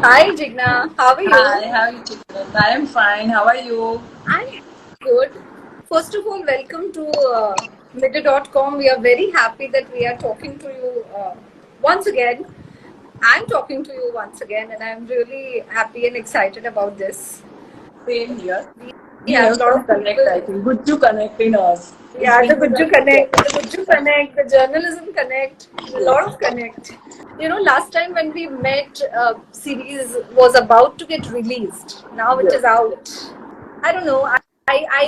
Hi Jigna, how are you? Hi, how are you, Jigna? I am fine. How are you? I'm good. First of all, welcome to Midday.com. We are very happy that we are talking to you once again. I'm talking to you once again, and I'm really happy and excited about this. Same here. We We have a have lot some of connect, I people. think. Good to connect in us. It's Yeah, the been Gujju yeah. Connect, the Journalism Connect, a lot of connect. Last time when we met, series was about to get released. Now it Yes. is out. I don't know. I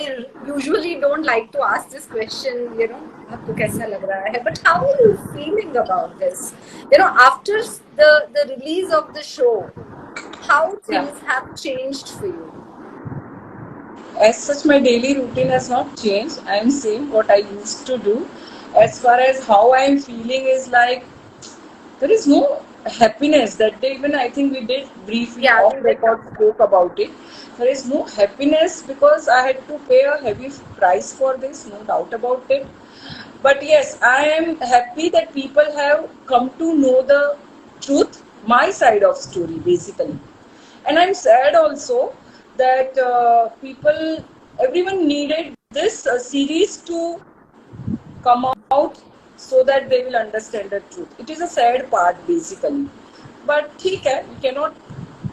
usually don't like to ask this question. आपको कैसा लग रहा है? But how are you feeling about this? After the release of the show, how Yeah. things have changed for you? As such, my daily routine has not changed. I am same what I used to do. As far as how I am feeling is like there is no happiness that day. Even I think we did briefly Yeah, off we did record talk about. spoke about it. There is no happiness because I had to pay a heavy price for this, no doubt about it. But yes, I am happy that people have come to know the truth, my side of story basically. And I'm sad also that everyone needed this series to come out so that they will understand the truth. It is a sad part basically. But ठीक है, we cannot,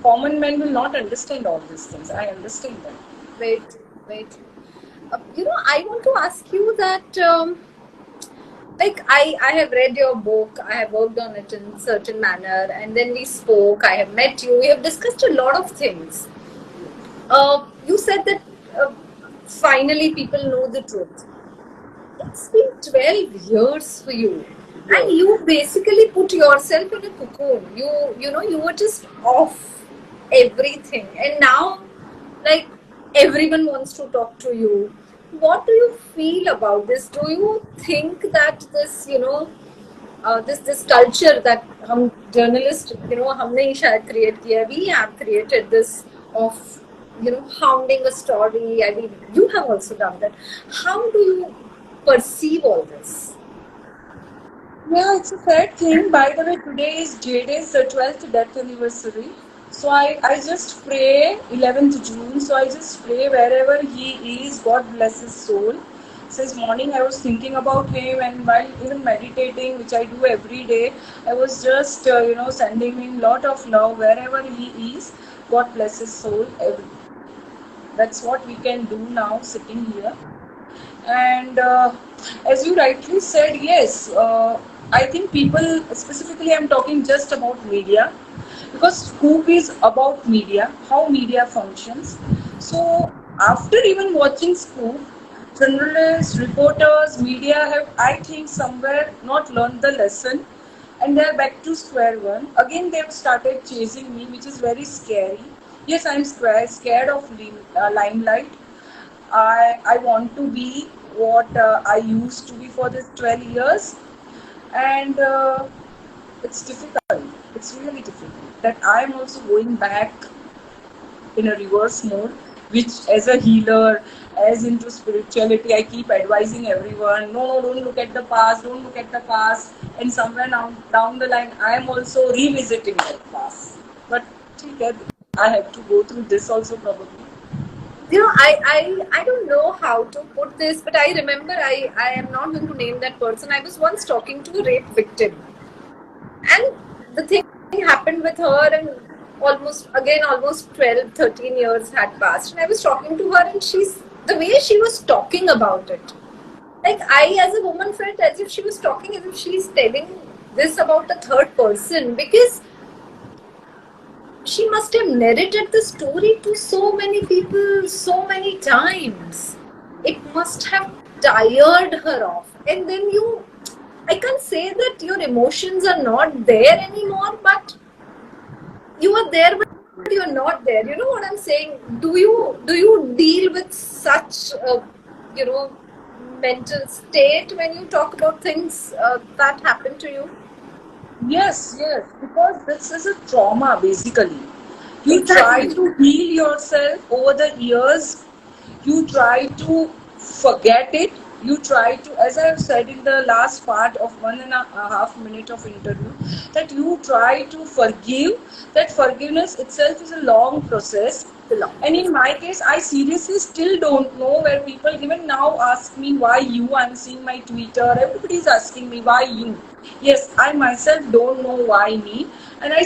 common men will not understand all these things. I understand that. Wait, wait. I want to ask you that, like, I have read your book, I have worked on it in certain manner, and then we spoke, I have met you, we have discussed a lot of things. You said that finally people know the truth. It's been 12 years for you. And Yes. you basically put yourself in a cocoon. You were just off everything. And now, like, everyone wants to talk to you. What do you feel about this? Do you think that this, this culture that हम journalist, हमने ही शायद create किया है, we have created this of, hounding a story. I mean, you have also done that. How do you perceive all this? Yeah, it's a sad thing. By the way, today is JD's 12th death anniversary. So I just pray 11th June. So I just pray wherever he is, God bless his soul. Since morning I was thinking about him, and while even meditating, which I do every day, I was just sending him lot of love wherever he is. God bless his soul. That's what we can do now sitting here. And as you rightly said, yes, I think people, specifically, I'm talking just about media, because Scoop is about media, how media functions. So, after even watching Scoop, journalists, reporters, media have, I think, somewhere not learned the lesson, and they're back to square one. Again, they've started chasing me, which is very scary. Yes, I'm scared of limelight. I want to be what I used to be for this 12 years, and it's difficult. It's really difficult that I'm also going back in a reverse mode, which as a healer, as into spirituality, I keep advising everyone, no, don't look at the past, don't look at the past. And somewhere down the line, I am also revisiting that past. But I have to go through this also probably. I don't know how to put this, but I remember I am not going to name that person. I was once talking to a rape victim, and the thing happened with her, and almost 12, 13 years had passed, and I was talking to her, and the way she was talking about it, like, I as a woman felt as if she was talking as if she's telling this about a third person, because she must have narrated the story to so many people so many times. It must have tired her off. And then I can't say that your emotions are not there anymore, but you are there, but you're not there. You know what I'm saying? Do you deal with such you know mental state when you talk about things that happen to you? Yes, yes, because this is a trauma basically. You try Exactly. to heal yourself over the years, you try to forget it, you try to, as I have said in the last part of 1.5 minute of interview, that you try to forgive. That forgiveness itself is a long process. And in my case, I seriously still don't know, where people even now ask me why you. I'm seeing my Twitter, everybody is asking me why you. Yes, I myself don't know why me, and I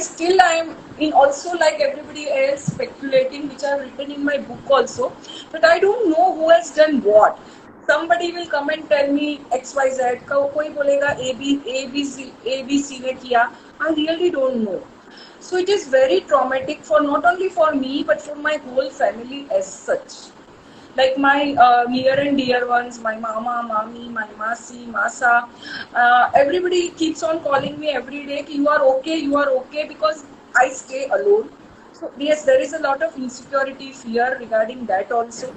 am in also, like everybody else, speculating, which I've written in my book also, but I don't know who has done what. Somebody will come and tell me XYZ, कोई बोलेगा ABC ने किया. I really don't know. So it is very traumatic for not only for me but for my whole family as such. Like my near and dear ones, my mama, mami, my masi, masa, everybody keeps on calling me every day, you are okay, because I stay alone. So yes, there is a lot of insecurity, fear regarding that also.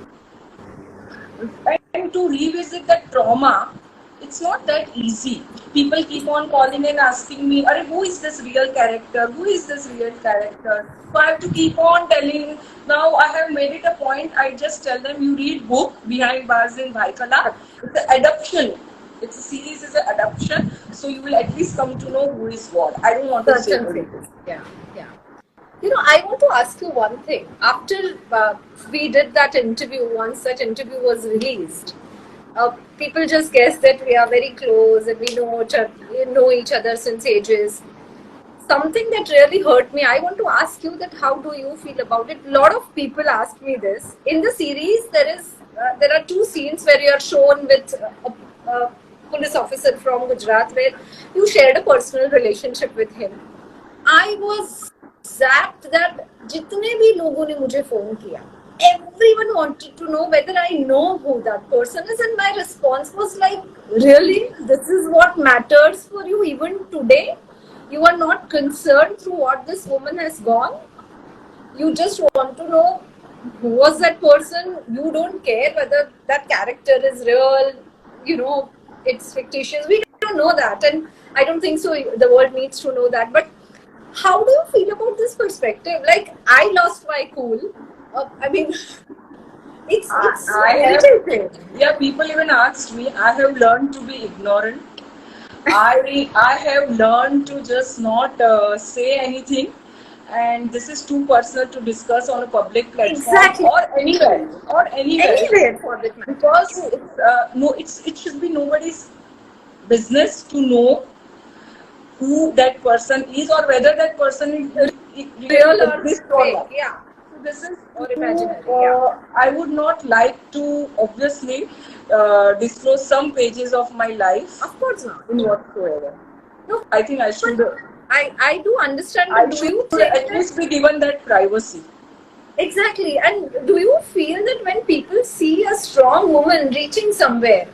And to revisit that trauma, it's not that easy. People keep on calling and asking me, Are, who is this real character? Who is this real character? So I have to keep on telling. Now I have made it a point, I just tell them, you read book Behind Bars in Bhaikala. It's an adaptation. It's a series, is an adaptation. So you will at least come to know who is what. I don't want to say anything. Yeah, yeah. I want to ask you one thing. After we did that interview, once that interview was released, people just guessed that we are very close and we know each other since ages. Something that really hurt me. I want to ask you that how do you feel about it? A lot of people ask me this. In the series, there are two scenes where you are shown with a police officer from Gujarat, where you shared a personal relationship with him. I was zapped that जितने भी लोगों ने मुझे phone किया, everyone wanted to know whether I know who that person is, and my response was like, really? This is what matters for you even today? You are not concerned through what this woman has gone? You just want to know who was that person? You don't care whether that character is real, it's fictitious. We don't know that, and I don't think so the world needs to know that. But how do you feel about this perspective? Like, I lost my cool. I mean, it's irritating. Yeah, people even asked me. I have learned to be ignorant. I have learned to just not say anything, and this is too personal to discuss on a public platform or anywhere for that matter. Because it should be nobody's business to know who that person is, or whether that person is real or fake. Yeah. So this is or imaginary. I would not like to obviously disclose some pages of my life. Of course not. In whatsoever. No, I think I should. I do understand. I should at least be given that privacy. Exactly. And do you feel that when people see a strong woman reaching somewhere,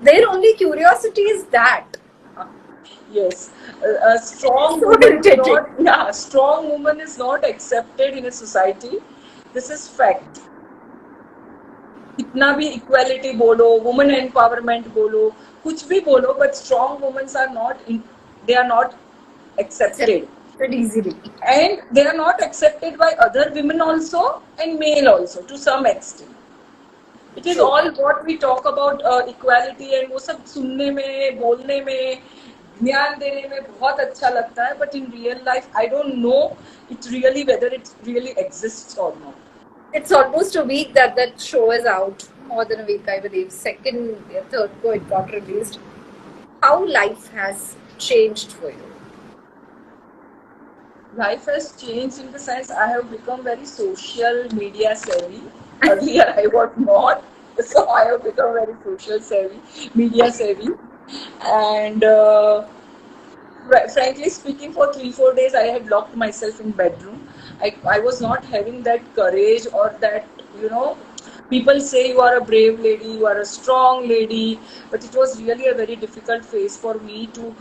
their only curiosity is that? Yes, a strong woman, strong woman is not accepted in a society. This is fact. कितना भी equality बोलो, woman empowerment बोलो, कुछ भी बोलो, but strong women are not accepted easily, and they are not accepted by other women also and male also to some extent. It is all what we talk about equality, and वो सब सुनने में, बोलने में, ध्यान देने में बहुत अच्छा लगता है, but in real life I don't know whether it really exists or not. It's almost a week that show is out, more than a week I believe. Third go it got released. How life has changed for you? Life has changed in the sense I have become very social media savvy. Earlier I was not, so I have become very social savvy, media savvy. And frankly speaking, for 3-4 days I had locked myself in bedroom. I was not having that courage, or that, people say you are a brave lady, you are a strong lady, but it was really a very difficult phase for me to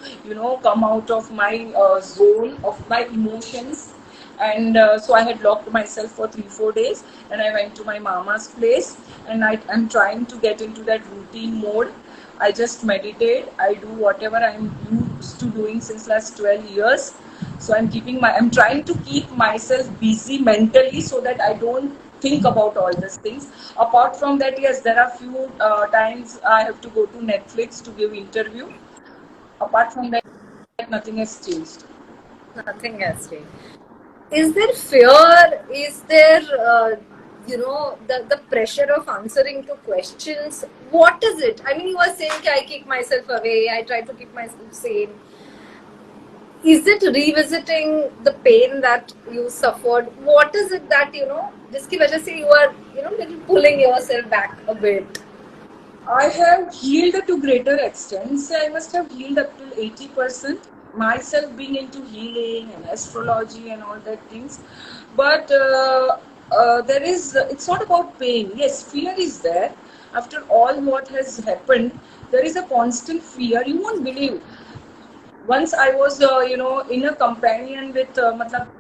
come out of my zone of my emotions. And so I had locked myself for 3-4 days, and I went to my mama's place, and I'm trying to get into that routine mode. I just meditate. I do whatever I'm used to doing since last 12 years. So I'm trying to keep myself busy mentally, so that I don't think about all these things. Apart from that, yes, there are few times I have to go to Netflix to give interview. Apart from that, nothing has changed. Nothing has changed. Is there fear? Is there, the pressure of answering to questions? What is it? I mean, you are saying I keep myself away, I try to keep myself sane. Is it revisiting the pain that you suffered? What is it that, jiski wajah se you are, little pulling yourself back a bit? I have healed to greater extent. So I must have healed up till 80%. Myself being into healing and astrology and all that things. But it's not about pain. Yes, fear is there. After all what has happened, there is a constant fear. You won't believe. Once I was, in a companion with,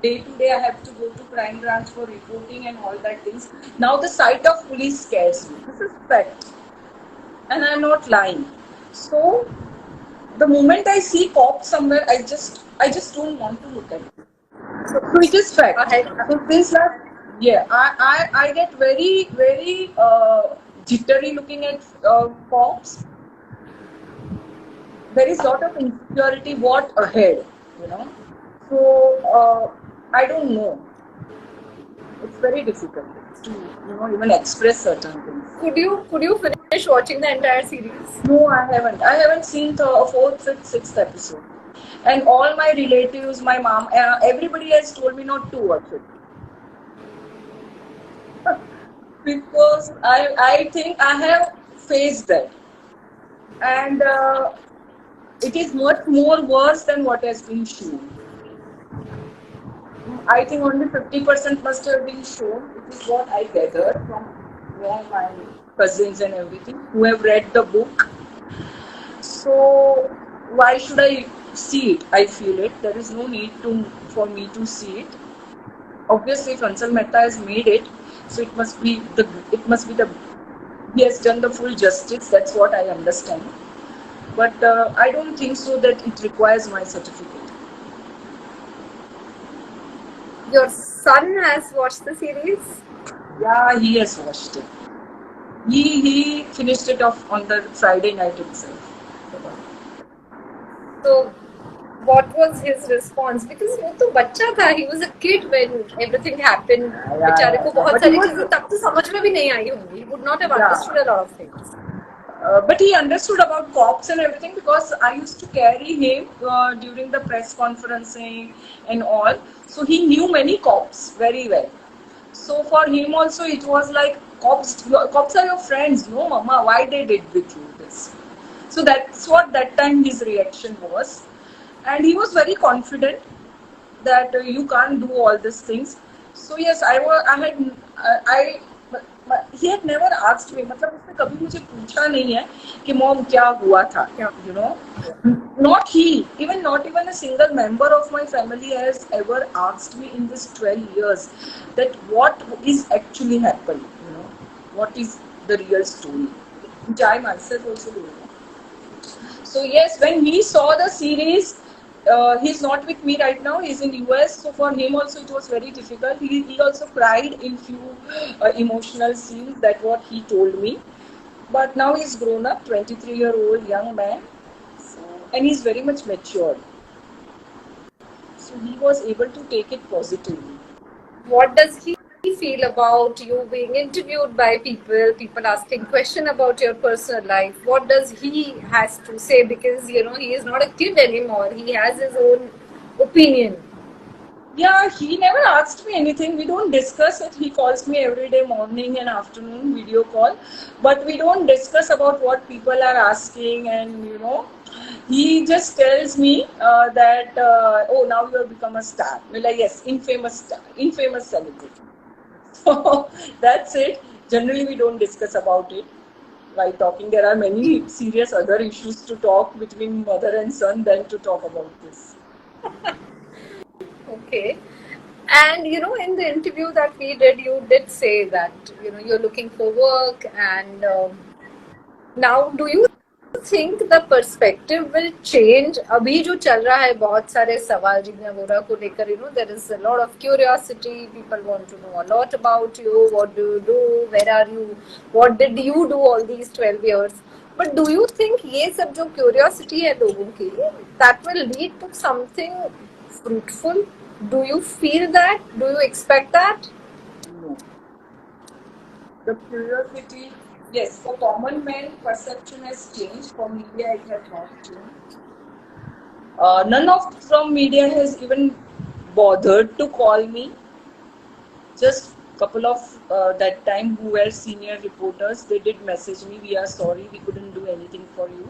day to day I have to go to crime branch for reporting and all that things. Now the sight of police scares me. This is fact. And I'm not lying. So the moment I see cops somewhere, I just don't want to look at it. So it is fact. Ahead. So this last, yeah, I get very very jittery looking at cops. There is lot of insecurity. What ahead, you know? So I don't know. It's very difficult to even express certain things. Could you finish watching the entire series? No, I haven't. I haven't seen the fourth, fifth, sixth episode. And all my relatives, my mom, everybody has told me not to watch it. Because I think I have faced that. And it is much more worse than what has been shown. I think only 50% must have been shown. It is what I gathered from my cousins and everything who have read the book. So why should I see it? I feel it. There is no need for me to see it. Obviously, if Nishil Mehta has made it, so it must be the he has done the full justice. That's what I understand. But I don't think so that it requires my certificate. Your son has watched the series? Yeah, he has watched it. He finished it off on the Friday night itself. So, what was his response? Because वो तो बच्चा था, he was a kid when everything happened. बेचारे को बहुत सारी चीजें तब तो समझ में भी नहीं आई होंगी. He would not have understood a lot of things. But he understood about cops and everything because I used to carry him during the press conferencing and all. So he knew many cops very well. So for him also it was like cops are your friends. No, mama, why they did with you this? So that's what that time his reaction was. And he was very confident that you can't do all these things. So yes, he had never asked me. मतलब उसने कभी मुझे पूछा नहीं है कि mom क्या हुआ था, you know. Not even a single member of my family has ever asked me in this 12 years that what is actually happened, what is the real story, which I myself also don't know. So yes, when he saw the series, he's not with me right now. He's in US. So for him also it was very difficult. He also cried in few emotional scenes. That's what he told me. But now he's grown up, 23-year-old young man. And he's very much matured. So he was able to take it positively. What does he feel about you being interviewed by people asking questions about your personal life? What does he has to say? Because he is not a kid anymore. He has his own opinion. Yeah, he never asked me anything. We don't discuss it. He calls me every day, morning and afternoon, video call. But we don't discuss about what people are asking, and he just tells me that oh, now you have become a star. We're like, yes, infamous star, infamous celebrity. So that's it. Generally, we don't discuss about it. While talking, there are many serious other issues to talk between mother and son than to talk about this. Okay. And in the interview that we did, you did say that you're looking for work, and now do you think the perspective will change? अभी जो चल रहा है बहुत सारे सवाल जिग्ना वोरा को लेकर, there is a lot of curiosity. People want to know a lot about you. What do you do? Where are you? What did you do all these 12 years? But do you think ये सब जो curiosity है लोगों की, that will lead to something fruitful? Do you feel that? Do you expect that? No. The curiosity, yes, for common man, perception has changed. For media, it has not changed. None of from media has even bothered to call me. Just couple of that time who were senior reporters, they did message me, we are sorry, we couldn't do anything for you.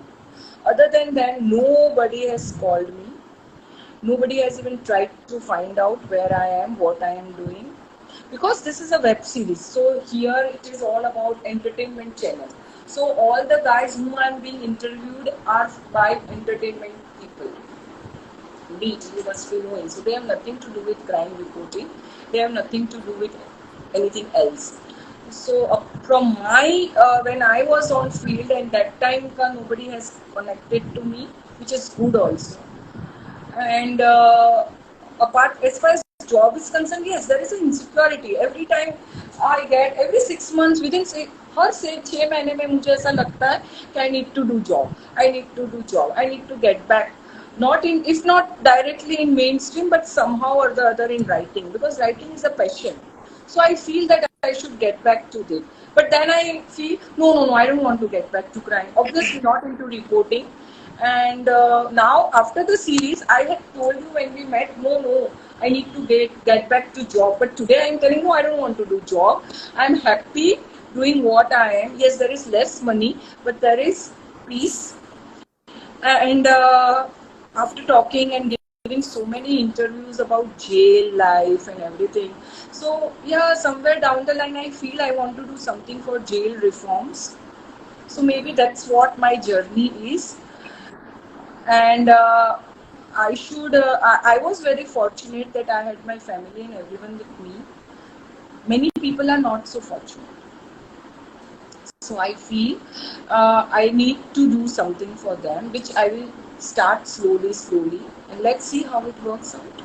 Other than that, nobody has called me. Nobody has even tried to find out where I am, what I am doing. Because this is a web series, so here it is all about entertainment channel. So all the guys whom I am being interviewed are by entertainment people. You must be knowing. So they have nothing to do with crime reporting. They have nothing to do with anything else. So from my when I was on field, and that time nobody has connected to me, which is good also. And apart, as far as job is concerned, yes, there is an insecurity. Every time I get, every 6 months, within हर 6 महीने में मुझे ऐसा लगता है कि I need to do job, I need to do job, I need to get back. Not in, if not directly in mainstream, but somehow or the other in writing, because writing is a passion. So I feel that I should get back to this. But then I feel, no, I don't want to get back to crime. Obviously not into reporting. And now after the series, I had told you when we met, no, I need to get back to job. But today I am telling you, I don't want to do job. I am happy doing what I am. Yes, there is less money, but there is peace. And after talking and giving so many interviews about jail life and everything, so yeah, somewhere down the line I feel I want to do something for jail reforms. So maybe that's what my journey is. And I was very fortunate that I had my family and everyone with me. Many people are not so fortunate. So I feel I need to do something for them, which I will start slowly, and let's see how it works out.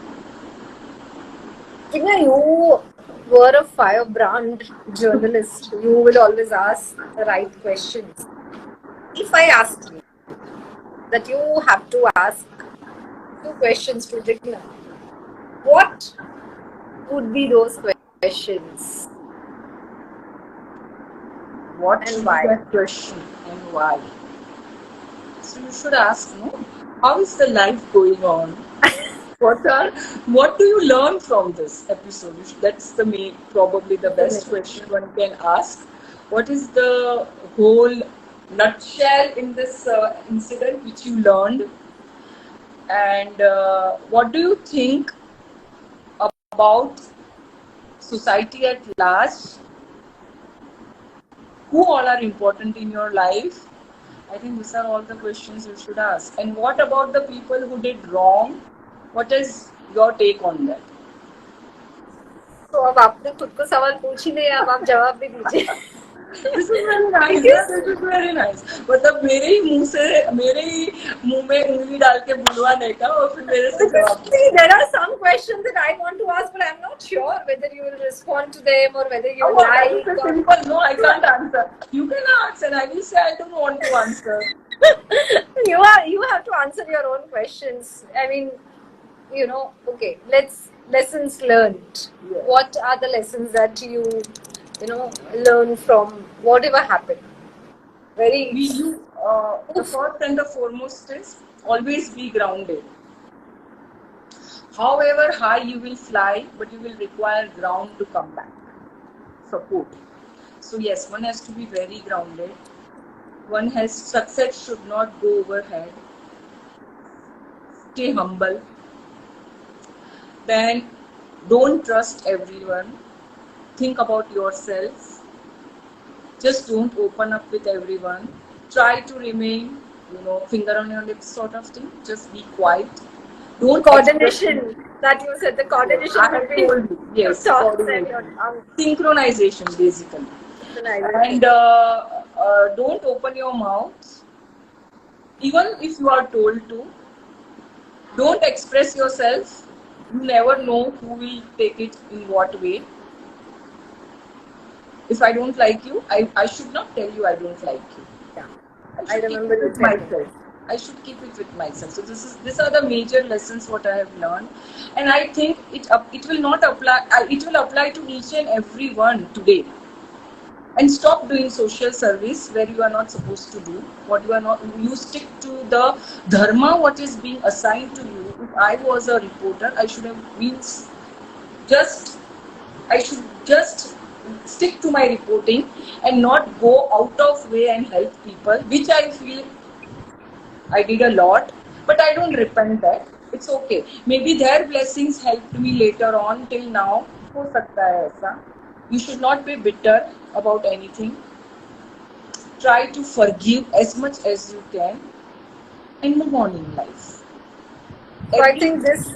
Jigna, you were a firebrand journalist. You will always ask the right questions. If I asked you that you have to ask 2 questions to Jigna, what would be those questions? What And is why? that question and why? So you should ask, no? How is the life going on? What do you learn from this episode? That's probably the best question one can ask. What is the whole nutshell in this incident which you learned? And what do you think about society at large? Who all are important in your life? I think these are all the questions you should ask. And what about the people who did wrong? What is your take on that? तो अब आपने खुद को सवाल पूछ ही लिया, अब आप जवाब भी दीजिए. This is very nice. This is very nice. मतलब मेरे ही मुंह में उंगली डाल के बुलवाने का और फिर मेरे से जवाब. See, there are some questions that I want to ask, but I'm not sure whether you will respond to them or whether you like. Simple. No, I can't answer. You can ask, and I will say I don't want to answer. You have to answer your own questions. I mean, okay, lessons learned. Yeah. What are the lessons that you learn from whatever happened? The first and the foremost is always be grounded. However high you will fly, but you will require ground to come back. Support. So yes, one has to be very grounded. Success should not go overhead. Stay humble. Then don't trust everyone. Think about yourself. Just don't open up with everyone. Try to remain, finger on your lips sort of thing. Just be quiet. Don't coordination that you said, the coordination. I have told you. Yes, coordination. Synchronization basically. And don't open your mouth. Even if you are told to, don't express yourself. You never know who will take it in what way. If I don't like you, I should not tell you I don't like you. Yeah, I I should keep remember it you with telling myself. this. I should keep it with myself. So these are the major lessons what I have learned, and I think it will not apply. It will apply to each and every one today. And stop doing social service where you are not supposed to do what you are not. You stick to the dharma what is being assigned to you. If I was a reporter, I should have been just I should just stick to my reporting and not go out of way and help people, which I feel I did a lot, but I don't repent that. It's okay. Maybe their blessings helped me later on. Till now, हो सकता है ऐसा. You should not be bitter about anything. Try to forgive as much as you can and move on in life. So I think this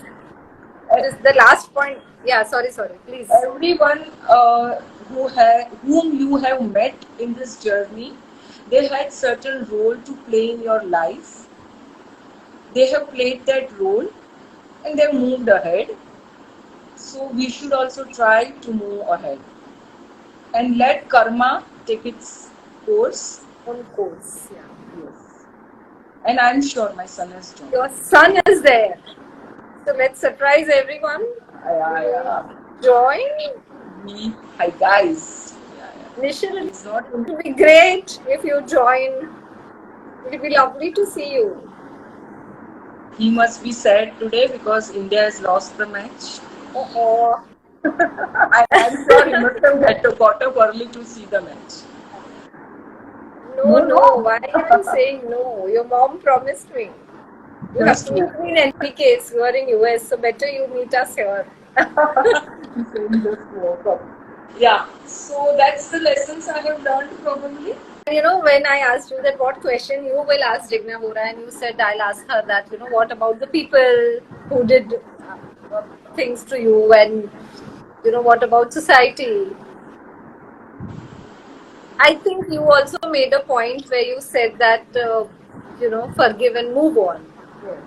Eh, is the last point. Yeah, sorry, please. everyone whom you have met in this journey, they had certain role to play in your life. They have played that role and they moved ahead. So we should also try to move ahead and let karma take its course. On course. Yeah. Yes. And I'm sure my son has joined. Your son is there. So let's surprise everyone. Join. Hi guys. Nishil, it He's not. will be great if you join. It will be lovely to see you. He must be sad today because India has lost the match. Oh, I'm sure he must have got up early to see the match. no. Why are you saying no? Your mom promised me. You have to meet me in any case. You are in US, so better you meet us here. Just woke up. Yeah, so that's the lessons I have learned probably. You know, when I asked you that what question you will ask Jigna Vora, and you said I'll ask her that, what about the people who did things to you, and, what about society? I think you also made a point where you said that, forgive and move on. Yes.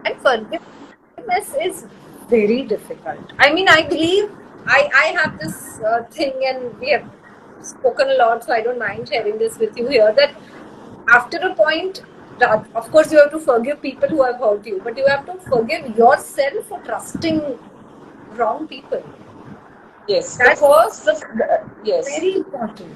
And forgiveness is very difficult. I mean, I believe I have this thing, and we have spoken a lot, so I don't mind sharing this with you here, that after a point, of course, you have to forgive people who have hurt you, but you have to forgive yourself for trusting wrong people. Yes. That's yes. very important.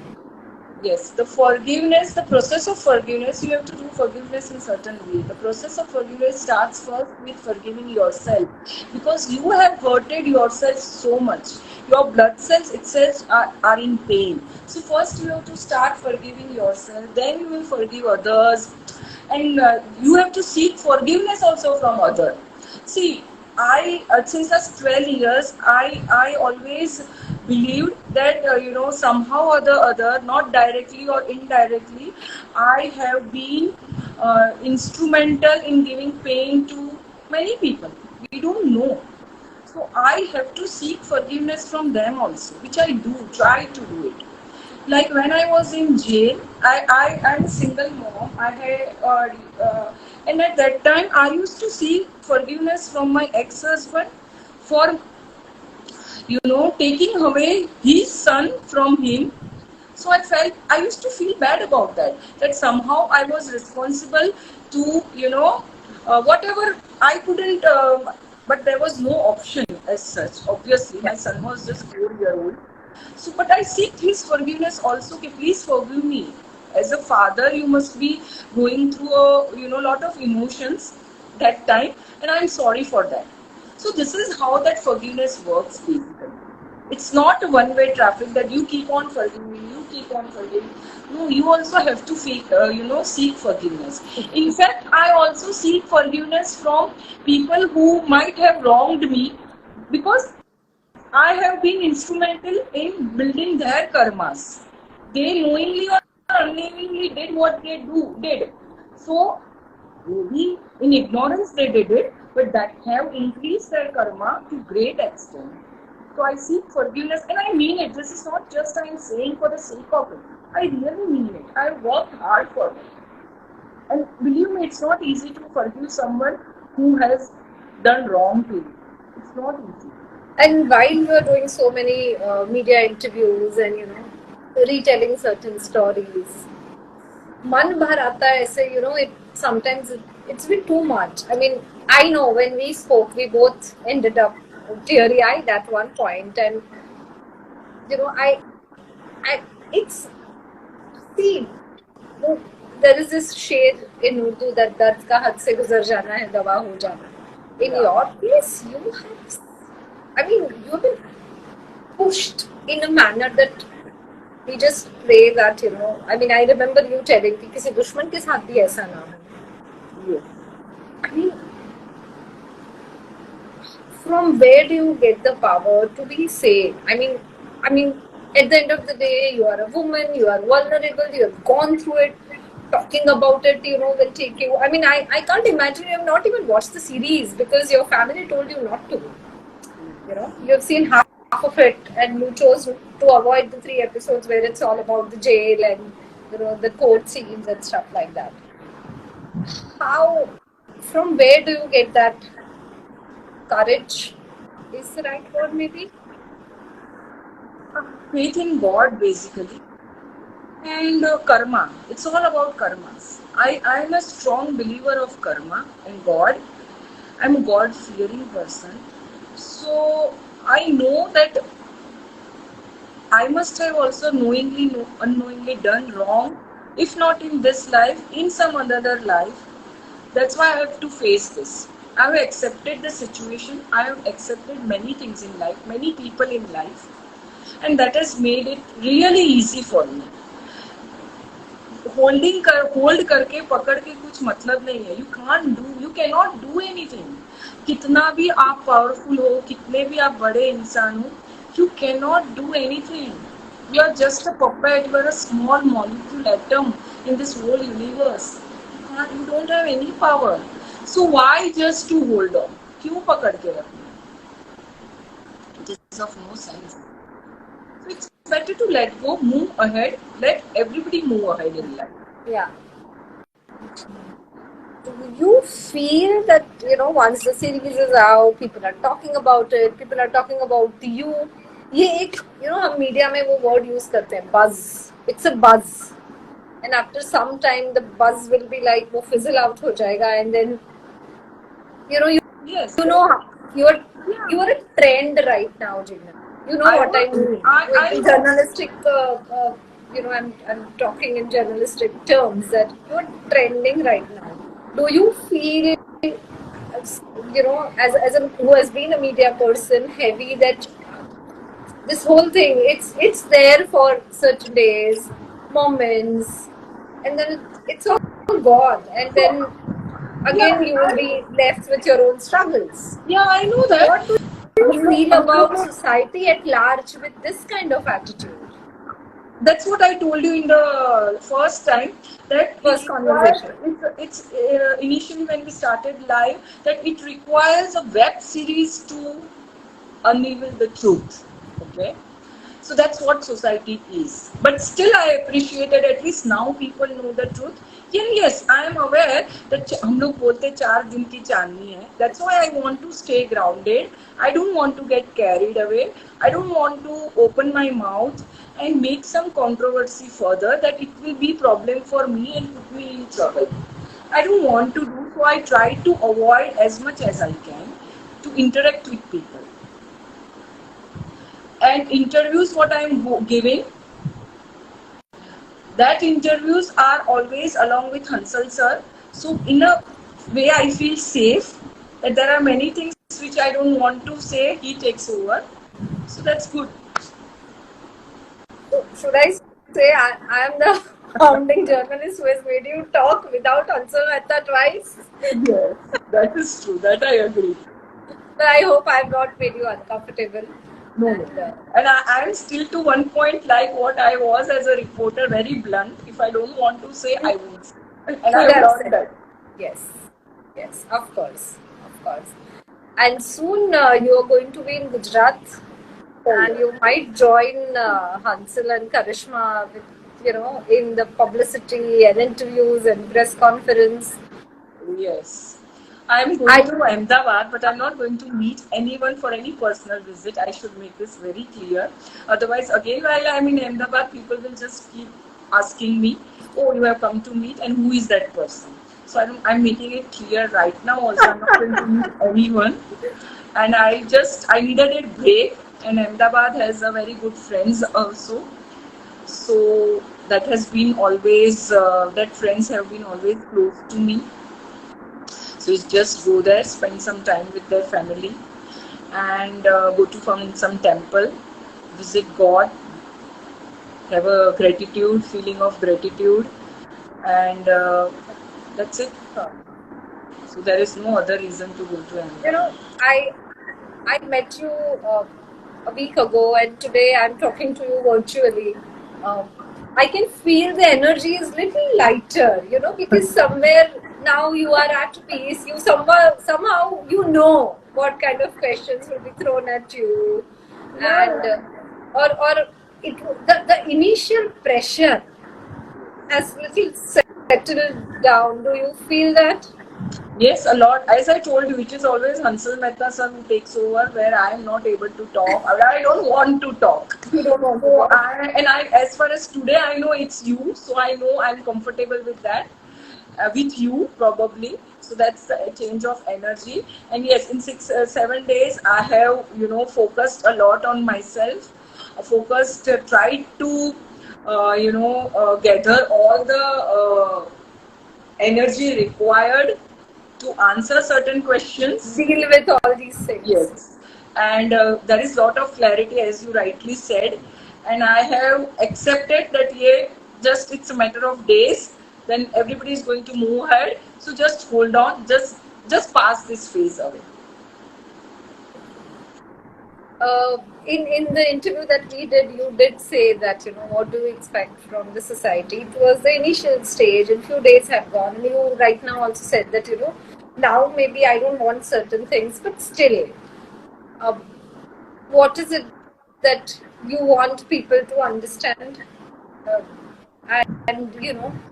Yes, the forgiveness, the process of forgiveness, you have to do forgiveness in certain way. The process of forgiveness starts first with forgiving yourself because you have hurted yourself so much. Your blood cells itself are in pain. So first you have to start forgiving yourself, then you will forgive others, and you have to seek forgiveness also from others. See, I since last 12 years, I always believed that somehow or the other, not directly or indirectly, I have been instrumental in giving pain to many people. We don't know. So I have to seek forgiveness from them also, which I do, try to do it. Like when I was in jail, I am a single mom. And at that time, I used to seek forgiveness from my ex-husband for, taking away his son from him. So I used to feel bad about that somehow I was responsible to, whatever I couldn't, but there was no option as such. Obviously, my son was just 4 years old. So, but I seek his forgiveness also. Okay, please forgive me. As a father, you must be going through a lot of emotions that time, and I'm sorry for that. So this is how that forgiveness works basically. It's not a one-way traffic that you keep on forgiving, you keep on forgiving. No, you also have to seek forgiveness. In fact, I also seek forgiveness from people who might have wronged me because I have been instrumental in building their karmas. They knowingly or unknowingly did what they did. So maybe in ignorance they did it, but that have increased their karma to great extent. So I seek forgiveness and I mean it. This is not just I am saying for the sake of it. I really mean it. I worked hard for it. And believe me, it's not easy to forgive someone who has done wrong to you. It's not easy. And while you are doing so many media interviews and retelling certain stories, मन भर आता है ऐसे, it sometimes it's been too much. I mean, I know when we spoke, we both ended up teary eyed at one point, and I it's see, वो there is this shade in Urdu that दर्द का हद से गुजर जाना है दवा हो जाना. In Yeah. your case, I mean, you've been pushed in a manner that we just pray that, I mean, I remember you telling कि किसी दुश्मन के साथ भी ऐसा ना हो. Yes. I mean, from where do you get the power to be sane? I mean, at the end of the day, you are a woman, you are vulnerable, you have gone through it. Talking about it, will take you. I mean, I can't imagine you have not even watched the series because your family told you not to. You have seen half of it, and you chose to avoid the 3 episodes where it's all about the jail and the court scenes and stuff like that. How, from where do you get that courage? Is the right word, maybe? Faith in God, basically, and karma. It's all about karmas. I'm a strong believer of karma and God. I'm a God-fearing person. So I know that I must have also knowingly, unknowingly done wrong, if not in this life, in some other life. That's why I have to face this. I have accepted the situation. I have accepted many things in life, many people in life, and that has made it really easy for me. Hold करके पकड़ के कुछ मतलब नहीं है. You can not do anything. कितना भी आप पावरफुल हो, कितने भी आप बड़े इंसान हो, you cannot do anything. You are just a puppet. You are a small molecule atom in this whole universe. You don't have any power. So why just to hold on? क्यों पकड़ के रखना? It is of no sense. So it's better to let go, move ahead, let everybody move ahead in life. Yeah. Do you feel that, once the series is out, people are talking about it, people are talking about you? ये एक, हम media में वो word use करते हैं, buzz. It's a buzz. And after some time, the buzz will be like, वो fizzle out हो जाएगा, and then, Yes. you are a trend right now, Jigna. You know what I mean. In journalistic, I'm talking in journalistic terms that you're trending right now. Do you feel, as a who has been a media person, heavy that this whole thing, it's there for certain days, moments, and then it's all gone, and then again you will be left with your own struggles. Yeah, I know that. What do you feel about society at large with this kind of attitude? That's what I told you in the first time, that First conversation. It's initially when we started live, that it requires a web series to unravel the truth. Okay, so that's what society is. But still, I appreciate that at least now people know the truth. Yes, I am aware that हम लोग बोलते 4 दिन की चांदनी है. That's why I want to stay grounded. I don't want to get carried away. I don't want to open my mouth and make some controversy further that it will be problem for me and put me in trouble. I don't want to do so. I try to avoid as much as I can to interact with people. And interviews what I am giving, that interviews are always along with Hansal sir. So in a way I feel safe that there are many things which I don't want to say, he takes over. So that's good. Should I say I am the founding journalist who has made you talk without Nishil Mehta twice? Yes, that is true. That I agree. But I hope I have not made you uncomfortable. No. And I am still to one point like what I was as a reporter, very blunt. If I don't want to say, I won't say. And I have learned that. Yes, of course. And soon you are going to be in Gujarat, and you might join Hansal and Karishma with in the publicity and interviews and press conference. Yes. I'm going to Ahmedabad, but I'm not going to meet anyone for any personal visit. I should make this very clear. Otherwise, again, while I'm in Ahmedabad, people will just keep asking me, "Oh, you have come to meet, and who is that person?" So I'm making it clear right now. Also, I'm not going to meet anyone, and I needed a break. And Ahmedabad has a very good friends also, so that has been always that friends have been always close to me. So it's just go there, spend some time with their family, and go to some temple, visit God, have a gratitude, feeling of gratitude, and that's it. So there is no other reason to go to Ahmedabad. I met you a week ago, and today I'm talking to you virtually. Um, I can feel the energy is little lighter, because somewhere now you are at peace. You somehow what kind of questions will be thrown at you, and or it the initial pressure has little settled down. Do you feel that? Yes, a lot. As I told you, it is always Hansal Mehta sir who takes over, where I am not able to talk. I don't want to talk. You don't want to So talk. as far as today, I know it's you, so I know I'm comfortable with that. With you probably, so that's a change of energy. And yes, in 7 days I have focused a lot on myself, focused, tried to gather all the energy required to answer certain questions. Deal with all these things. Yes, and there is lot of clarity, as you rightly said, and I have accepted that just it's a matter of days. Then everybody is going to move ahead. So just hold on, just pass this phase away. In the interview that we did, you did say that what do you expect from the society? It was the initial stage, and few days have gone. And you right now also said that now maybe I don't want certain things, but still, uh, what is it that you want people to understand uh, and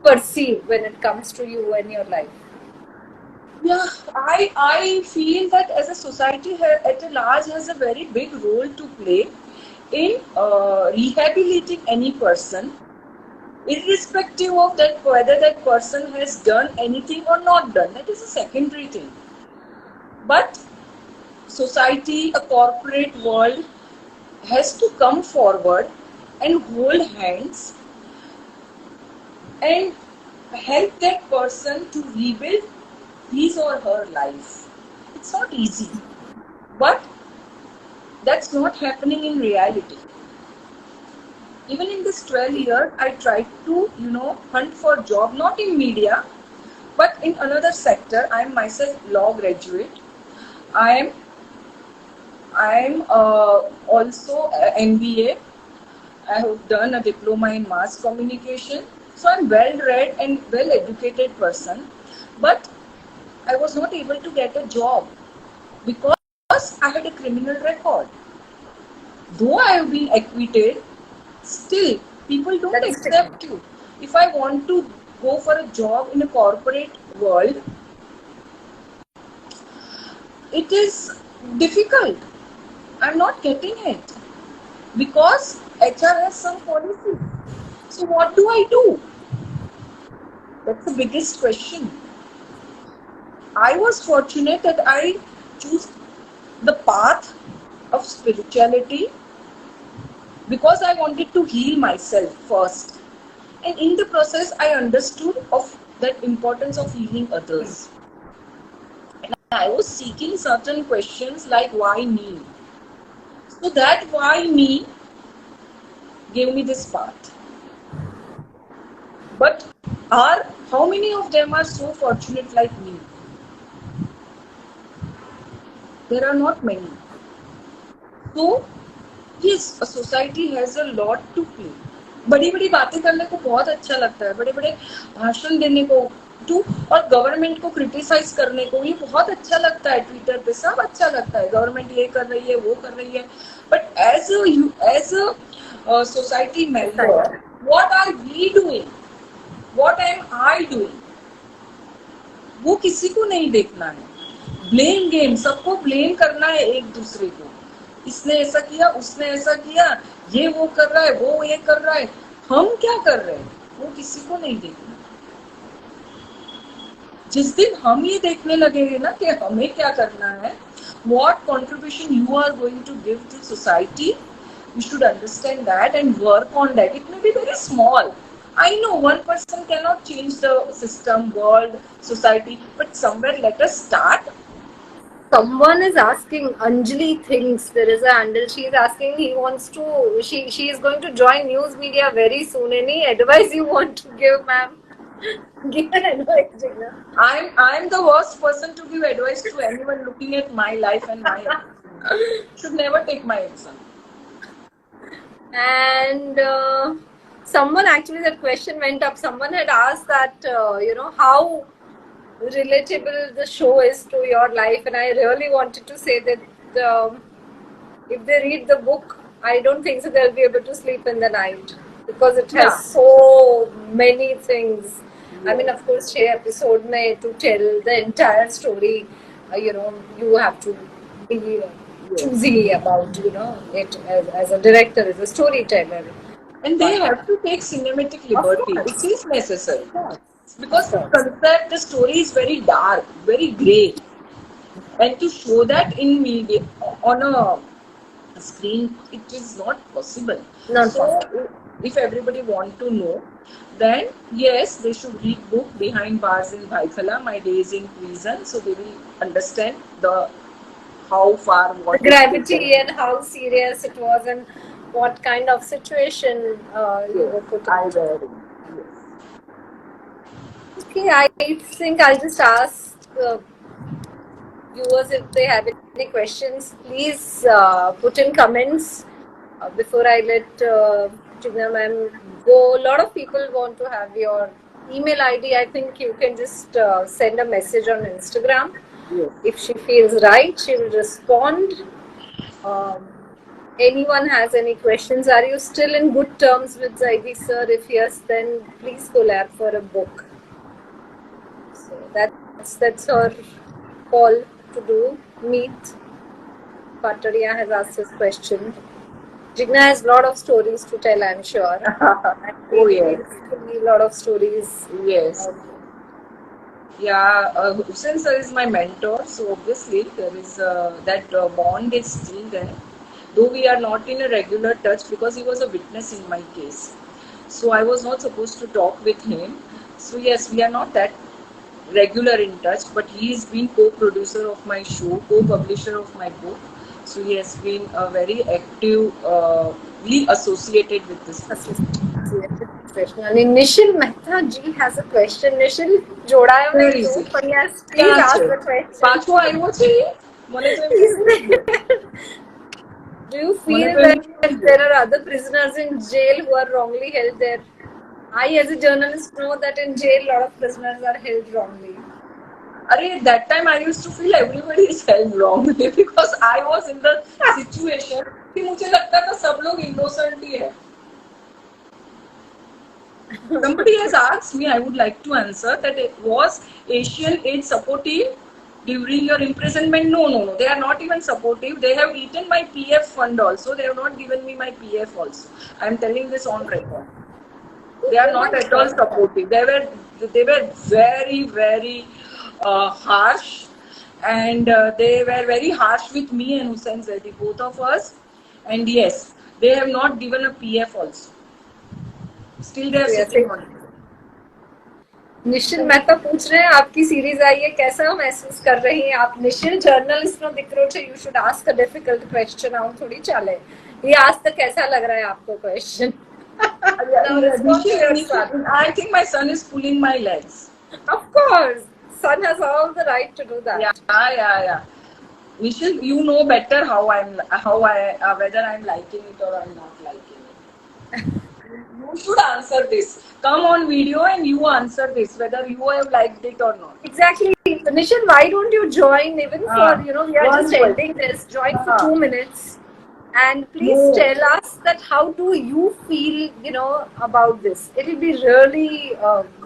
perceive when it comes to you and your life? Yeah, I feel that as a society at a large has a very big role to play in rehabilitating any person, irrespective of that whether that person has done anything or not done. That is a secondary thing. But society, a corporate world has to come forward and hold hands and help that person to rebuild his or her life. It's not easy, but that's not happening in reality. Even in this 12 years, I tried to, hunt for job, not in media, but in another sector. I am myself law graduate. I am also MBA. I have done a diploma in mass communication. So I'm well-read and well-educated person. But I was not able to get a job because I had a criminal record. Though I have been acquitted, still people don't accept you. If I want to go for a job in a corporate world, it is difficult. I'm not getting it because HR has some policy. So what do I do? That's the biggest question. I was fortunate that I chose the path of spirituality because I wanted to heal myself first. And in the process, I understood of that importance of healing others. And I was seeking certain questions like why me? So that why me gave me this path. But how many of them are so fortunate like me? There are not many. So yes, a society has a lot to play. बड़ी बड़ी बातें करने को बहुत अच्छा लगता है, बड़े बड़े भाषण देने को और गवर्नमेंट को क्रिटिसाइज करने को ये बहुत अच्छा लगता है. ट्विटर पे सब अच्छा लगता है, गवर्नमेंट ये कर रही है वो कर रही है. But as a society member, What are we doing? What am I doing? वो किसी को नहीं देखना है. ब्लेम गेम, सबको ब्लेम करना है एक दूसरे को. इसने ऐसा किया, उसने ऐसा किया, ये वो कर रहा है, वो ये कर रहा है. हम क्या कर रहे हैं वो किसी को नहीं देखना. जिस दिन हम ये देखने लगेंगे ना कि हमें क्या करना है, what contribution you are going to give to society, you should understand that and work on that. It may be very small. I know one person cannot change the system, world, society, but somewhere let us start. Someone is asking, Anjali thinks, there is a handle, she is asking, he wants to, she is going to join news media very soon. Any advice you want to give, ma'am? Give an advice, Jigna. I'm the worst person to give advice to anyone looking at my life and my should never take my exam. And someone, actually that question went up, someone had asked that how relatable the show is to your life, and I really wanted to say that if they read the book, I don't think so they'll be able to sleep in the night, because it has so many things. I mean, of course, 6 episode mein to tell the entire story, you have to be choosy about it as a director, as a storyteller. And they have to take cinematic liberty. It is necessary. Because the concept, the story is very dark, very grey. And to show that in media, on a screen, it is not possible. If everybody want to know, then yes, they should read book Behind Bars in Bhaikala, My Days in Prison, so they will understand how far, what the gravity and how serious it was, and what kind of situation you were put in. Okay, I think I'll just ask viewers if they have any questions. Please put in comments before I let Jigna ma'am go. A lot of people want to have your email ID. I think you can just send a message on Instagram. If she feels right, she will respond. Anyone has any questions? Are you still in good terms with Zaidi sir? If yes, then please collab for a book. So that's her call to do. Meet. Pataria has asked his question. Jigna has a lot of stories to tell, I'm sure. Oh yes, a lot of stories. Yes. Hussain sir is my mentor, so obviously there is that bond is still there. Though we are not in a regular touch because he was a witness in my case. So I was not supposed to talk with him. So yes, we are not that regular in touch, but he has been co-producer of my show, co-publisher of my book. So he has been very actively associated with this professional. Nishil Mehta ji has a question. Nishil, joda hai Very easy. but yes, please ask the question. Pacho aayo chahiye. Do you feel that there are other prisoners in jail who are wrongly held there? I, as a journalist, know that in jail, a lot of prisoners are held wrongly. At that time, I used to feel everybody is held wrongly because I was in the situation कि मुझे लगता था सब लोग innocent ही है. Somebody has asked me, I would like to answer that it was Asian Aid supportive during your imprisonment. No. They are not even supportive. They have eaten my PF fund also. They have not given me my PF also. I am telling this on record. They are not at all supportive. They were very, very harsh, and they were very harsh with me and Hussain Zaidi, both of us. And yes, they have not given a PF also. Still they are sitting on it. निशिल Mehta पूछ रहे हैं आपकी series आई है, कैसा महसूस कर रही हैं आप? निशिल जर्नलिस्ट नो दिख रहे, you should ask a difficult question. आउं थोड़ी चाले ये आज तक कैसा लग रहा है आपको question? I think my son is pulling my legs. Of course, son has all the right to do that. Yeah. Nishil, you know better whether I'm liking it or I'm not liking it. You should answer this. Come on video and you answer this, whether you have liked it or not. Exactly. Nishil, why don't you join even for, we are just ending this. Join for 2 minutes. And please No. tell us that how do you feel, about this. It will be really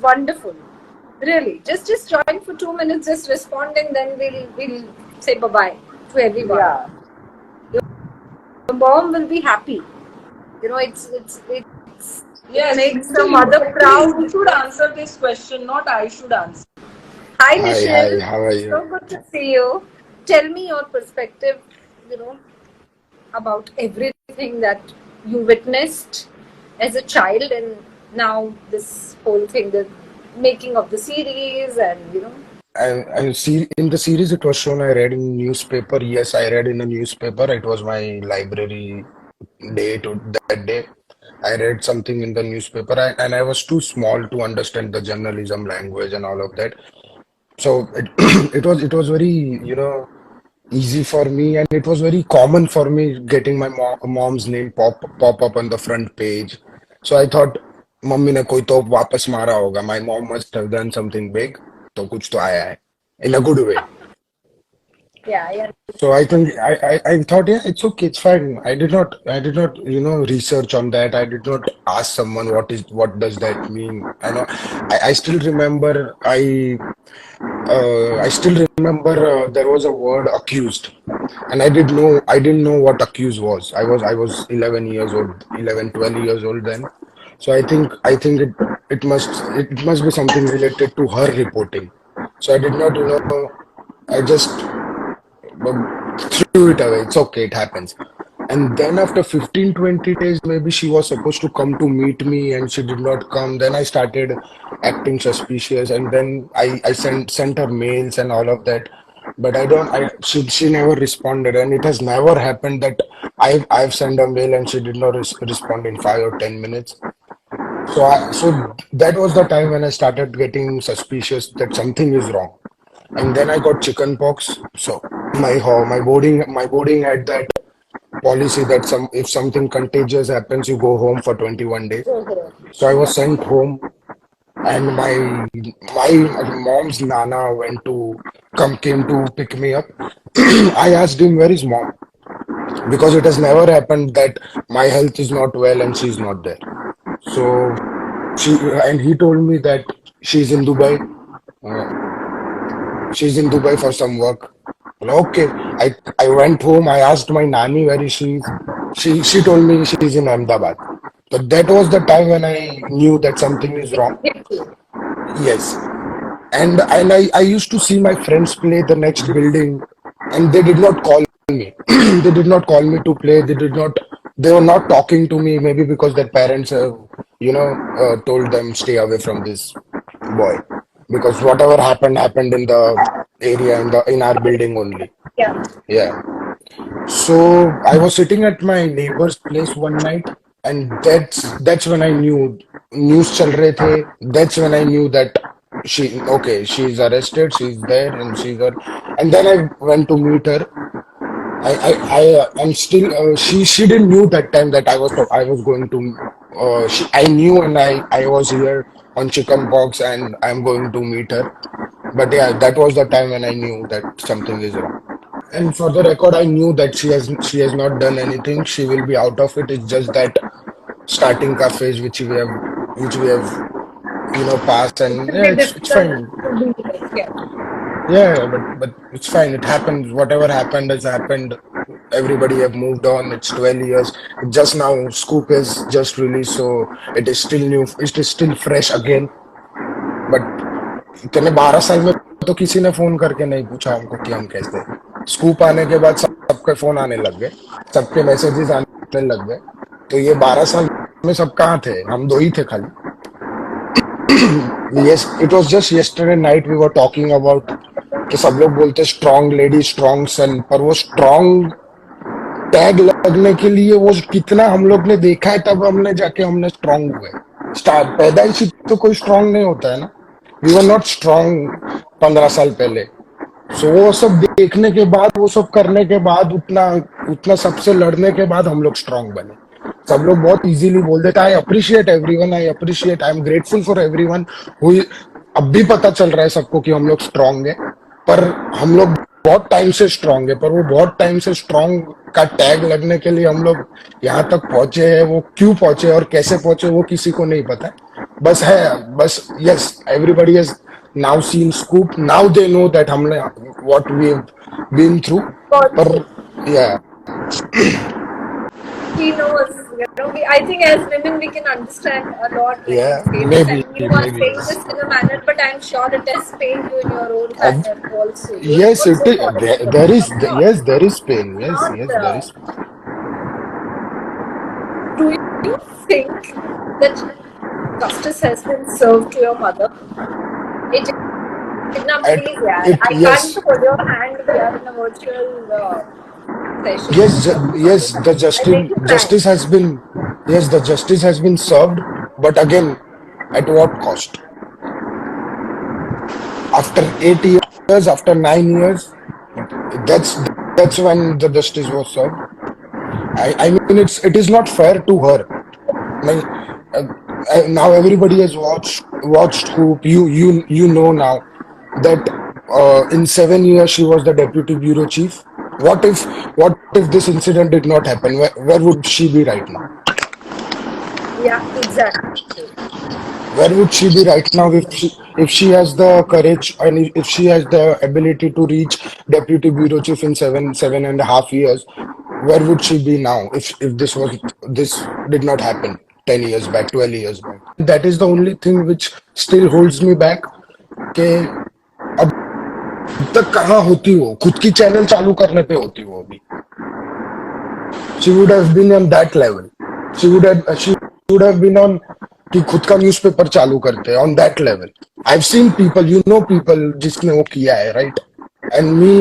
wonderful. Really, just join for 2 minutes, just responding. Then we'll say bye bye to everyone. Yeah. Your mom will be happy. It Yes, makes the Nishil, mother actually, proud. you should answer this question, not I should answer. Hi, Hi, Nishil. how are you? So good to see you. Tell me your perspective, you know, about everything that you witnessed as a child, and now this whole thing, the making of the series, and And see, in the series it was shown, I read in newspaper. Yes, I read in a newspaper. It was my library day to that day. I read something in the newspaper, and I was too small to understand the journalism language and all of that. So it was very, easy for me, and it was very common for me getting my mom's name pop up on the front page. So I thought, mummy ने कोई तो वापस मारा होगा. My mom must have done something big. तो कुछ तो आया है in a good way. yeah, yeah, So I think I thought, yeah, it's okay, it's fine. I did not research on that. I did not ask someone what does that mean. I still remember I still remember there was a word accused, and I didn't know what accused was. I was 11 years old, 11, 12 years old then. So I think it must be something related to her reporting. So I did not, I just threw it away. It's okay, it happens. And then after 15, 20 days, maybe she was supposed to come to meet me and she did not come. Then I started acting suspicious, and then I sent her mails and all of that. But she never responded, and it has never happened that I've sent a mail and she did not respond in 5 or 10 minutes. So that was the time when I started getting suspicious that something is wrong. And then I got chicken pox. So my boarding had that policy that if something contagious happens, you go home for 21 days. So I was sent home, and my mom's nana came to pick me up. I asked him where is mom, because it has never happened that my health is not well and she's not there. So she and he told me that she's in Dubai. Uh, she's in Dubai for some work. Well, okay. I went home. I asked my nanny where is she. She told me she's in Ahmedabad. But that was the time when I knew that something is wrong. hit you. Yes. And I used to see my friends play the next building, and they did not call me. They did not call me to play. They were not talking to me, maybe because their parents have, told them stay away from this boy. Because whatever happened in the area, in our building only. Yeah, Yeah. So I was sitting at my neighbor's place one night, and that's when I knew news chal rahe the. That's when I knew that she's arrested, she's there, and and then I went to meet her. I'm still she didn't knew that time that I was going to I knew, and I was here on chicken pox and I'm going to meet her. But yeah, that was the time when I knew that something is wrong. And for the record, I knew that she has not done anything. She will be out of it. It's just that starting ka phase which we have passed, it and will yeah, be it's difficult fine. to be like, yeah. Yeah, but it's fine. It happens. Whatever happened has happened. Everybody have moved on. It's 12 years. Just now, Scoop is just released, so it is still new. It is still fresh again. But इतने 12 साल में तो किसी ने phone करके नहीं पूछा हमको कि हम कैसे हैं। स्कूप आने के बाद सबके फोन आने लग गए, सबके मैसेजेस आने लग गए। तो ये 12 साल में सब कहाँ थे? हम दो ही थे खाली। Yes, it was just yesterday night we were talking about कि सब लोग बोलते स्ट्रॉन्ग लेडी स्ट्रॉन्ग सन, पर वो स्ट्रॉन्ग टैग लगने के लिए वो कितना हम लोग ने देखा है, तब हमने स्ट्रॉन्ग हुए। स्टार पैदाइशी तो कोई स्ट्रॉन्ग नहीं होता है ना। वी वर नॉट स्ट्रॉन्ग 15 साल पहले। सो वो सब देखने के बाद, वो सब करने के बाद, उतना उतना सबसे लड़ने के बाद हम लोग स्ट्रांग बने। सब लोग बहुत इजीली बोल देते I appreciate everyone, I am grateful for everyone who अब भी पता चल रहा है सबको कि हम लोग स्ट्रांग है, पर हम लोग बहुत टाइम से स्ट्रांग है, पर वो बहुत टाइम से स्ट्रांग का टैग लगने के लिए हम लोग यहाँ तक पहुंचे हैं। वो क्यों पहुंचे और कैसे पहुंचे वो किसी को नहीं पता है। बस है, बस yes, everybody has now seen scoop, now they know that हमने what we have been through. Gone पर through. या He knows, I think as women we can understand a lot when या you say may this, be and you are maybe saying this in a manner, but I'm sure it has pained you in your own अब manner also. You yes it also is, thought it was, there is, of course. yes there is pain, yes Not, yes there is. do you think that justice has been served to your mother? Hey, Jigna, At please, yeah. it, I can't yes, hold your hand. We are in a virtual session. yes, Okay, yes, the I'll make you cry. justice has been, yes, the justice has been served, but again, at what cost? After 8 years, after 9 years, that's that's when the justice was served. I mean, it is not fair to her. Nahi, uh, now everybody has watched Hoop. You know now that in 7 years she was the deputy bureau chief. What if this incident did not happen? Where would she be right now? Yeah, exactly. Where would she be right now if she has the courage and if she has the ability to reach deputy bureau chief in 7.5 years? Where would she be now if this did not happen 10 years back, 12 years back? That is the only thing which still holds me back. कि अब तक कहाँ होती हो, खुद की channel चालू करने पे होती हो अभी। She would have been on that level. She would have been on कि खुद का न्यूज़पेपर चालू करते हैं on that level. I've seen people, people जिसने वो किया है, right? And me,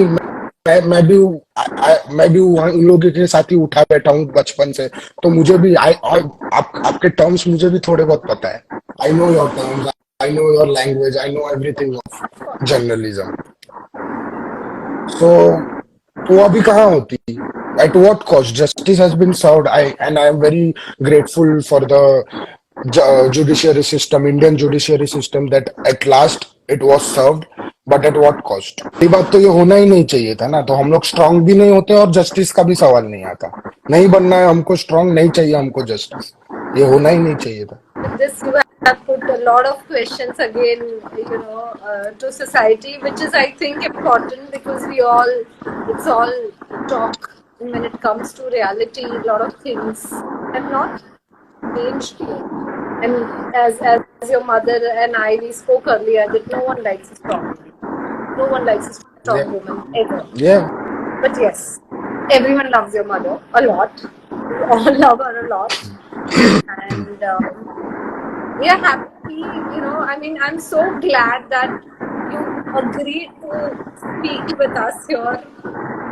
मैं भी उन लोगों के साथ ही उठा बैठा हूँ बचपन से, तो मुझे भी आपके टर्म्स मुझे भी थोड़े बहुत पता है। I know your terms, I know your language, I know everything of journalism. So वो अभी कहाँ होती? At what cost? Justice has been served. I am very grateful for the judiciary system, Indian judiciary system, that at last it was served. But at what cost? ये बात तो ये होना ही नहीं चाहिए था ना, तो हम लोग स्ट्रांग भी नहीं होते और जस्टिस का भी सवाल नहीं आता। नहीं बनना है हमको स्ट्रांग, नहीं चाहिए हमको जस्टिस, ये होना ही नहीं चाहिए था। With this, you have put a lot of questions again, to society, which is, I think, important because it's all talk. And when it comes to reality, a lot of things have not changed yet. And as your mother and I, we spoke earlier that no one likes a strong woman. No one likes a Yeah, strong woman ever. yeah, But yes, everyone loves your mother a lot. We all love her a lot. And we are happy, I mean, I'm so glad that you agreed to speak with us here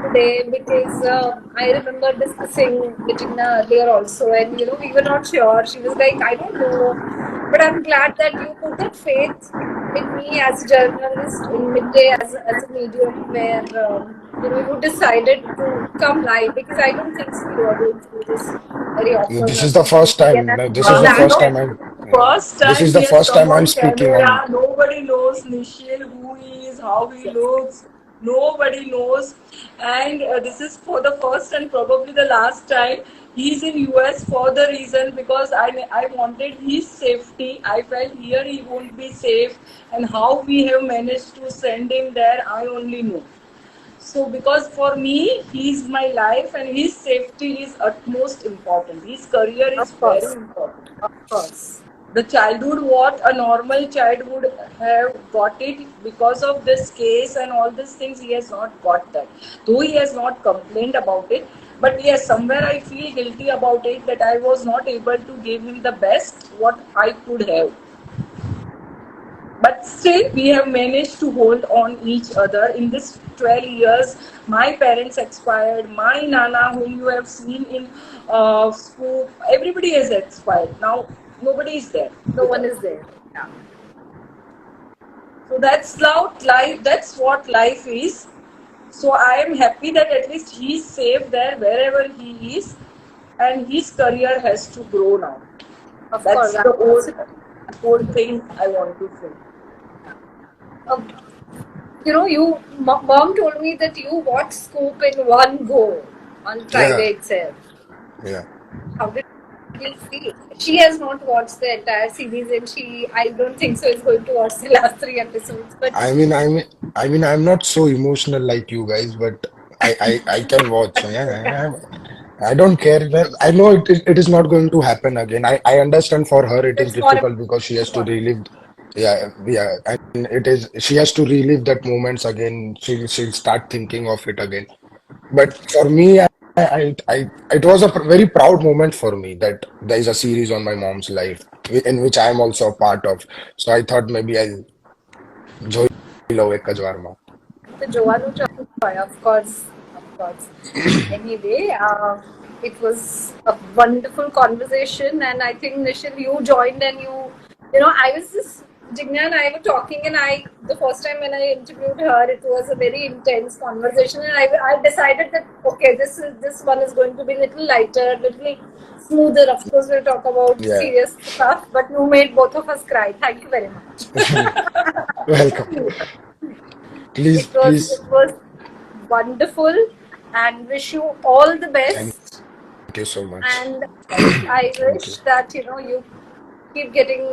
today because I remember discussing with Jigna earlier also, and we were not sure. She was like, I don't know, but I'm glad that you put that faith in me as a journalist in Midday, as a medium where you decided to come live, because I don't think so you are going through this very often this on is the social first media, and time. I'm This so is the glad first No, time that. I'm. Yeah, first this time is he the has first come time I'm on speaking on. camera. Nobody knows Nishil, who he is, how he Yes. looks. Nobody knows. And this is for the first and probably the last time he's in US for the reason because I wanted his safety. I felt here he won't be safe. And how we have managed to send him there, I only know. So, because for me, he's my life and his safety is utmost important. His career is Of very course, important. of course. The childhood, what a normal child would have got it because of this case and all these things, he has not got that. Though he has not complained about it, but yes, somewhere I feel guilty about it that I was not able to give him the best what I could have. But still, we have managed to hold on each other in this 12 years. My parents expired, my nana, whom you have seen in school, everybody has expired. Now, nobody is there No with one us. is there. Yeah. So that's life. That's what life is. So I am happy that at least he's safe there wherever he is, and his career has to grow now. Of That's course, the absolutely. whole thing I want to say. Okay. Mom told me that you watched Scoop in one go on Yeah, Friday itself. yeah. How did you feel? She has not watched the entire series, and I don't think so, is going to watch the last three episodes. But I mean, I mean, I'm not so emotional like you guys, but I can watch. Yeah, I don't care. Well, I know it is not going to happen again. I understand for her it is it's not difficult because she has to important. relive. Yeah, yeah, and it is she has to relive that moments again. She'll start thinking of it again. But for me, it was a very proud moment for me that there is a series on my mom's life in which I am also a part of. So I thought maybe I'll જોઈ લઉં એક જ વારમાં. તો જોવાનું જ હોય, of course. Anyway, it was a wonderful conversation, and I think Nishil, you joined, and I was just Jigna and I were talking, and the first time when I interviewed her, it was a very intense conversation, and I decided that okay, this one is going to be a little lighter, little smoother. Of course, we'll talk about Yeah. serious stuff, but you made both of us cry. Thank you very much. Welcome. It Please, was please. it was wonderful, and wish you all the Thank best. you so much. And I Thank wish you. that you keep getting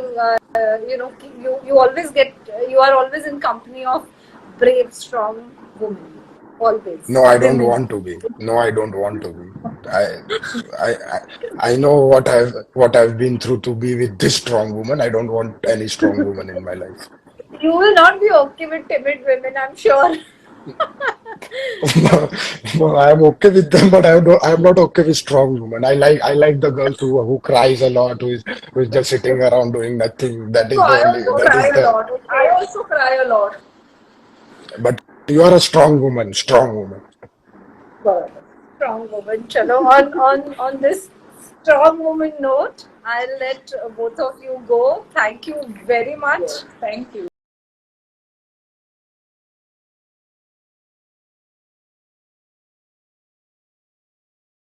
you always get you are always in company of brave, strong women. Always, No, I don't women. want to be. No, I don't want to be. I, I, I I know what I've been through to be with this strong woman. I don't want any strong woman in my life. You will not be okay with timid women, I'm sure. No, I'm okay with them, but I'm not okay with strong women. I like the girls who cries a lot, who is just sitting around doing nothing. That So is the I only also that cry is a the. lot. I Okay. also cry a lot. But you are a strong woman, strong woman. Good. Strong woman. Chalo, on this strong woman note, I'll let both of you go. Thank you very much. Yes, thank you.